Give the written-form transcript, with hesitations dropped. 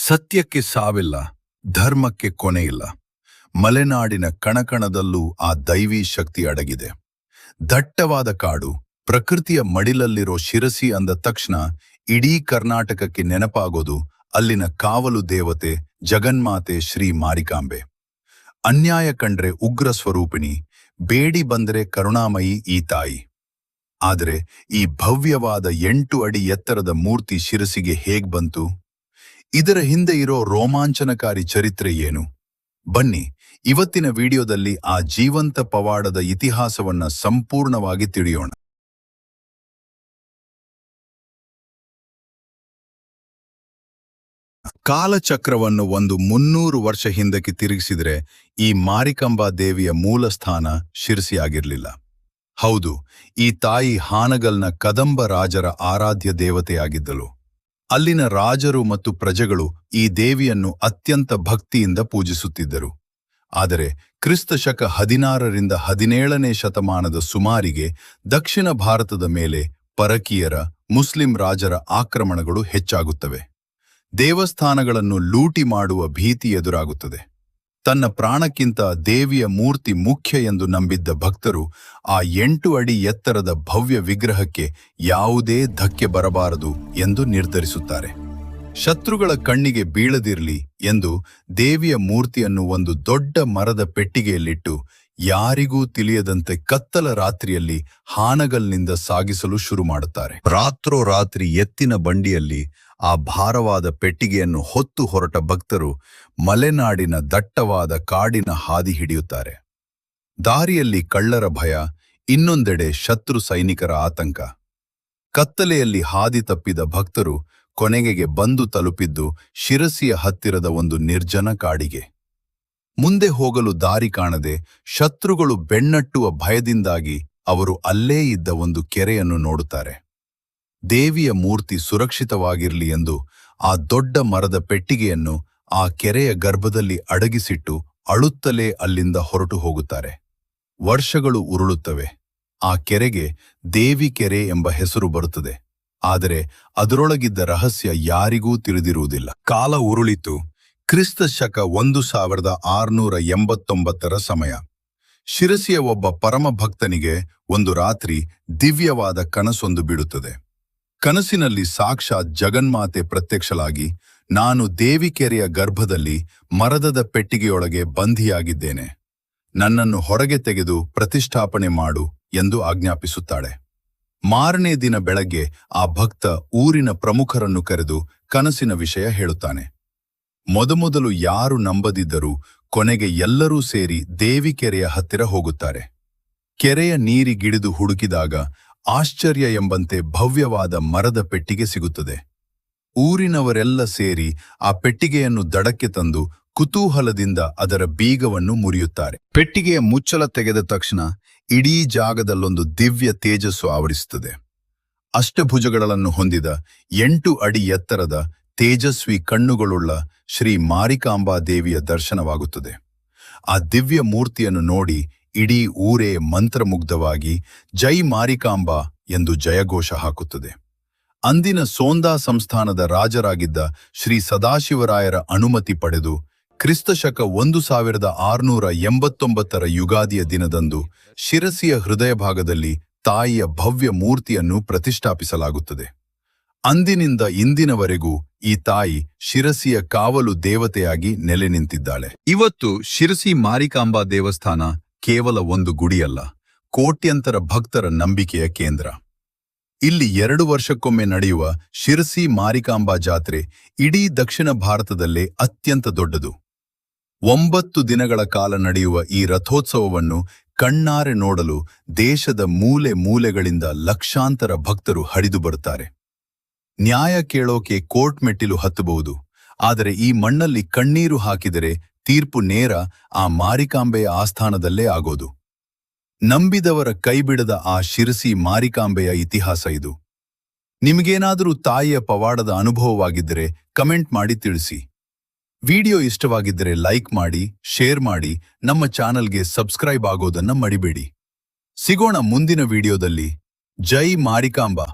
ಸತ್ಯಕ್ಕೆ ಸಾವಿಲ್ಲ, ಧರ್ಮಕ್ಕೆ ಕೊನೆಯಿಲ್ಲ. ಮಲೆನಾಡಿನ ಕಣಕಣದಲ್ಲೂ ಆ ದೈವಿ ಶಕ್ತಿ ಅಡಗಿದೆ. ದಟ್ಟವಾದ ಕಾಡು, ಪ್ರಕೃತಿಯ ಮಡಿಲಲ್ಲಿರೋ ಶಿರಸಿ ಅಂದ ತಕ್ಷಣ ಇಡೀ ಕರ್ನಾಟಕಕ್ಕೆ ನೆನಪಾಗೋದು ಅಲ್ಲಿನ ಕಾವಲು ದೇವತೆ ಜಗನ್ಮಾತೆ ಶ್ರೀ ಮಾರಿಕಾಂಬೆ. ಅನ್ಯಾಯ ಕಂಡ್ರೆ ಉಗ್ರ ಸ್ವರೂಪಿಣಿ, ಬೇಡಿ ಬಂದರೆ ಕರುಣಾಮಯಿ ಈ ತಾಯಿ. ಆದರೆ ಈ ಭವ್ಯವಾದ 8 ಅಡಿ ಎತ್ತರದ ಮೂರ್ತಿ ಶಿರಸಿಗೆ ಹೇಗ್ ಬಂತು? ಇದರ ಹಿಂದೆ ಇರೋ ರೋಮಾಂಚನಕಾರಿ ಚರಿತ್ರೆ ಏನು? ಬನ್ನಿ, ಇವತ್ತಿನ ವಿಡಿಯೋದಲ್ಲಿ ಆ ಜೀವಂತ ಪವಾಡದ ಇತಿಹಾಸವನ್ನ ಸಂಪೂರ್ಣವಾಗಿ ತಿಳಿಯೋಣ. ಕಾಲಚಕ್ರವನ್ನು ಒಂದು 300 ವರ್ಷ ಹಿಂದಕ್ಕೆ ತಿರುಗಿಸಿದ್ರೆ ಈ ಮಾರಿಕಾಂಬಾ ದೇವಿಯ ಮೂಲ ಸ್ಥಾನ ಶಿರಸಿಯಾಗಿರ್ಲಿಲ್ಲ. ಹೌದು, ಈ ತಾಯಿ ಹಾನಗಲ್ನ ಕದಂಬ ರಾಜರ ಆರಾಧ್ಯ ದೇವತೆಯಾಗಿದ್ದಳು. ಅಲ್ಲಿನ ರಾಜರು ಮತ್ತು ಪ್ರಜೆಗಳು ಈ ದೇವಿಯನ್ನು ಅತ್ಯಂತ ಭಕ್ತಿಯಿಂದ ಪೂಜಿಸುತ್ತಿದ್ದರು. ಆದರೆ ಕ್ರಿಸ್ತ ಶಕ 16ರಿಂದ 17ನೇ ಶತಮಾನದ ಸುಮಾರಿಗೆ ದಕ್ಷಿಣ ಭಾರತದ ಮೇಲೆ ಪರಕೀಯರ, ಮುಸ್ಲಿಂ ರಾಜರ ಆಕ್ರಮಣಗಳು ಹೆಚ್ಚಾಗುತ್ತವೆ. ದೇವಸ್ಥಾನಗಳನ್ನು ಲೂಟಿ ಮಾಡುವ ಭೀತಿ ಎದುರಾಗುತ್ತದೆ. ತನ್ನ ಪ್ರಾಣಕ್ಕಿಂತ ದೇವಿಯ ಮೂರ್ತಿ ಮುಖ್ಯ ಎಂದು ನಂಬಿದ್ದ ಭಕ್ತರು ಆ 8 ಅಡಿ ಎತ್ತರದ ಭವ್ಯ ವಿಗ್ರಹಕ್ಕೆ ಯಾವುದೇ ಧಕ್ಕೆ ಬರಬಾರದು ಎಂದು ನಿರ್ಧರಿಸುತ್ತಾರೆ. ಶತ್ರುಗಳ ಕಣ್ಣಿಗೆ ಬೀಳದಿರಲಿ ಎಂದು ದೇವಿಯ ಮೂರ್ತಿಯನ್ನು ಒಂದು ದೊಡ್ಡ ಮರದ ಪೆಟ್ಟಿಗೆಯಲ್ಲಿಟ್ಟು ಯಾರಿಗೂ ತಿಳಿಯದಂತೆ ಕತ್ತಲ ರಾತ್ರಿಯಲ್ಲಿ ಹಾನಗಲ್ನಿಂದ ಸಾಗಿಸಲು ಶುರು ಮಾಡುತ್ತಾರೆ. ರಾತ್ರೋರಾತ್ರಿ ಎತ್ತಿನ ಬಂಡಿಯಲ್ಲಿ ಆ ಭಾರವಾದ ಪೆಟ್ಟಿಗೆಯನ್ನು ಹೊತ್ತು ಹೊರಟ ಭಕ್ತರು ಮಲೆನಾಡಿನ ದಟ್ಟವಾದ ಕಾಡಿನ ಹಾದಿ ಹಿಡಿಯುತ್ತಾರೆ. ದಾರಿಯಲ್ಲಿ ಕಳ್ಳರ ಭಯ, ಇನ್ನೊಂದೆಡೆ ಶತ್ರು ಸೈನಿಕರ ಆತಂಕ. ಕತ್ತಲೆಯಲ್ಲಿ ಹಾದಿ ತಪ್ಪಿದ ಭಕ್ತರು ಕೊನೆಗೆ ಬಂದು ತಲುಪಿದ್ದು ಶಿರಸಿಯ ಹತ್ತಿರದ ಒಂದು ನಿರ್ಜನ ಕಾಡಿಗೆ. ಮುಂದೆ ಹೋಗಲು ದಾರಿ ಕಾಣದೆ ಶತ್ರುಗಳು ಬೆನ್ನಟ್ಟುವ ಭಯದಿಂದಾಗಿ ಅವರು ಅಲ್ಲೇ ಇದ್ದ ಒಂದು ಕೆರೆಯನ್ನು ನೋಡುತ್ತಾರೆ. ದೇವಿಯ ಮೂರ್ತಿ ಸುರಕ್ಷಿತವಾಗಿರಲಿ ಎಂದು ಆ ದೊಡ್ಡ ಮರದ ಪೆಟ್ಟಿಗೆಯನ್ನು ಆ ಕೆರೆಯ ಗರ್ಭದಲ್ಲಿ ಅಡಗಿಸಿಟ್ಟು ಅಳುತ್ತಲೇ ಅಲ್ಲಿಂದ ಹೊರಟು ಹೋಗುತ್ತಾರೆ. ವರ್ಷಗಳು ಉರುಳುತ್ತವೆ. ಆ ಕೆರೆಗೆ ದೇವಿ ಕೆರೆ ಎಂಬ ಹೆಸರು ಬರುತ್ತದೆ. ಆದರೆ ಅದರೊಳಗಿದ್ದ ರಹಸ್ಯ ಯಾರಿಗೂ ತಿಳಿದಿರುವುದಿಲ್ಲ. ಕಾಲ ಉರುಳಿತು. ಕ್ರಿಸ್ತ ಶಕ 1689ರ ಸಮಯ. ಶಿರಸಿಯ ಒಬ್ಬ ಪರಮಭಕ್ತನಿಗೆ ಒಂದು ರಾತ್ರಿ ದಿವ್ಯವಾದ ಕನಸೊಂದು ಬಿಡುತ್ತದೆ. ಕನಸಿನಲ್ಲಿ ಸಾಕ್ಷಾತ್ ಜಗನ್ಮಾತೆ ಪ್ರತ್ಯಕ್ಷಳಾಗಿ, ನಾನು ದೇವಿಕೆರೆಯ ಗರ್ಭದಲ್ಲಿ ಮರದದ ಪೆಟ್ಟಿಗೆಯೊಳಗೆ ಬಂಧಿಯಾಗಿದ್ದೇನೆ, ನನ್ನನ್ನು ಹೊರಗೆ ತೆಗೆದು ಪ್ರತಿಷ್ಠಾಪನೆ ಮಾಡು ಎಂದು ಆಜ್ಞಾಪಿಸುತ್ತಾಳೆ. ಮಾರನೇ ದಿನ ಬೆಳಗ್ಗೆ ಆ ಭಕ್ತ ಊರಿನ ಪ್ರಮುಖರನ್ನು ಕರೆದು ಕನಸಿನ ವಿಷಯ ಹೇಳುತ್ತಾನೆ. ಮೊದಮೊದಲು ಯಾರು ನಂಬದಿದ್ದರೂ ಕೊನೆಗೆ ಎಲ್ಲರೂ ಸೇರಿ ದೇವಿಕೆರೆಯ ಹತ್ತಿರ ಹೋಗುತ್ತಾರೆ. ಕೆರೆಯ ನೀರಿಗಿಳಿದು ಹುಡುಕಿದಾಗ ಆಶ್ಚರ್ಯ ಎಂಬಂತೆ ಭವ್ಯವಾದ ಮರದ ಪೆಟ್ಟಿಗೆ ಸಿಗುತ್ತದೆ. ಊರಿನವರೆಲ್ಲ ಸೇರಿ ಆ ಪೆಟ್ಟಿಗೆಯನ್ನು ದಡಕ್ಕೆ ತಂದು ಕುತೂಹಲದಿಂದ ಅದರ ಬೀಗವನ್ನು ಮುರಿಯುತ್ತಾರೆ. ಪೆಟ್ಟಿಗೆಯ ಮುಚ್ಚಳ ತೆಗೆದ ತಕ್ಷಣ ಇಡೀ ಜಾಗದಲ್ಲೊಂದು ದಿವ್ಯ ತೇಜಸ್ಸು ಆವರಿಸುತ್ತದೆ. ಅಷ್ಟಭುಜಗಳನ್ನು ಹೊಂದಿದ 8 ಅಡಿ ಎತ್ತರದ ತೇಜಸ್ವಿ ಕಣ್ಣುಗಳುಳ್ಳ ಶ್ರೀ ಮಾರಿಕಾಂಬಾ ದೇವಿಯ ದರ್ಶನವಾಗುತ್ತದೆ. ಆ ದಿವ್ಯ ಮೂರ್ತಿಯನ್ನು ನೋಡಿ ಇಡೀ ಊರೇ ಮಂತ್ರಮುಗ್ಧವಾಗಿ ಜೈ ಮಾರಿಕಾಂಬಾ ಎಂದು ಜಯಘೋಷ ಹಾಕುತ್ತದೆ. ಅಂದಿನ ಸೋಂದಾ ಸಂಸ್ಥಾನದ ರಾಜರಾಗಿದ್ದ ಶ್ರೀ ಸದಾಶಿವರಾಯರ ಅನುಮತಿ ಪಡೆದು ಕ್ರಿಸ್ತ ಶಕ 1689ರ ಯುಗಾದಿಯ ದಿನದಂದು ಶಿರಸಿಯ ಹೃದಯ ಭಾಗದಲ್ಲಿ ತಾಯಿಯ ಭವ್ಯ ಮೂರ್ತಿಯನ್ನು ಪ್ರತಿಷ್ಠಾಪಿಸಲಾಗುತ್ತದೆ. ಅಂದಿನಿಂದ ಇಂದಿನವರೆಗೂ ಈ ತಾಯಿ ಶಿರಸಿಯ ಕಾವಲು ದೇವತೆಯಾಗಿ ನೆಲೆ ನಿಂತಿದ್ದಾಳೆ. ಇವತ್ತು ಶಿರಸಿ ಮಾರಿಕಾಂಬಾ ದೇವಸ್ಥಾನ ಕೇವಲ ಒಂದು ಗುಡಿಯಲ್ಲ, ಕೋಟ್ಯಂತರ ಭಕ್ತರ ನಂಬಿಕೆಯ ಕೇಂದ್ರ. ಇಲ್ಲಿ 2 ವರ್ಷಕ್ಕೊಮ್ಮೆ ನಡೆಯುವ ಶಿರಸಿ ಮಾರಿಕಾಂಬಾ ಜಾತ್ರೆ ಇಡೀ ದಕ್ಷಿಣ ಭಾರತದಲ್ಲೇ ಅತ್ಯಂತ ದೊಡ್ಡದು. 9 ದಿನಗಳ ಕಾಲ ನಡೆಯುವ ಈ ರಥೋತ್ಸವವನ್ನು ಕಣ್ಣಾರೆ ನೋಡಲು ದೇಶದ ಮೂಲೆ ಮೂಲೆಗಳಿಂದ ಲಕ್ಷಾಂತರ ಭಕ್ತರು ಹರಿದು ಬರುತ್ತಾರೆ. ನ್ಯಾಯ ಕೇಳೋಕೆ ಕೋರ್ಟ್ ಮೆಟ್ಟಿಲು ಹತ್ತಬಹುದು, ಆದರೆ ಈ ಮಣ್ಣಲ್ಲಿ ಕಣ್ಣೀರು ಹಾಕಿದರೆ ತೀರ್ಪು ನೇರ ಆ ಮಾರಿಕಾಂಬೆಯ ಆಸ್ಥಾನದಲ್ಲೇ ಆಗೋದು. ನಂಬಿದವರ ಕೈಬಿಡದ ಆ ಶಿರಸಿ ಮಾರಿಕಾಂಬೆಯ ಇತಿಹಾಸ ಇದು. ನಿಮಗೇನಾದರೂ ತಾಯಿಯ ಪವಾಡದ ಅನುಭವವಾಗಿದ್ದರೆ ಕಮೆಂಟ್ ಮಾಡಿ ತಿಳಿಸಿ. ವಿಡಿಯೋ ಇಷ್ಟವಾಗಿದ್ದರೆ ಲೈಕ್ ಮಾಡಿ, ಶೇರ್ ಮಾಡಿ, ನಮ್ಮ ಚಾನಲ್ಗೆ ಸಬ್ಸ್ಕ್ರೈಬ್ ಆಗೋದನ್ನ ಮರಿಬೇಡಿ. ಸಿಗೋಣ ಮುಂದಿನ ವಿಡಿಯೋದಲ್ಲಿ. ಜೈ ಮಾರಿಕಾಂಬಾ.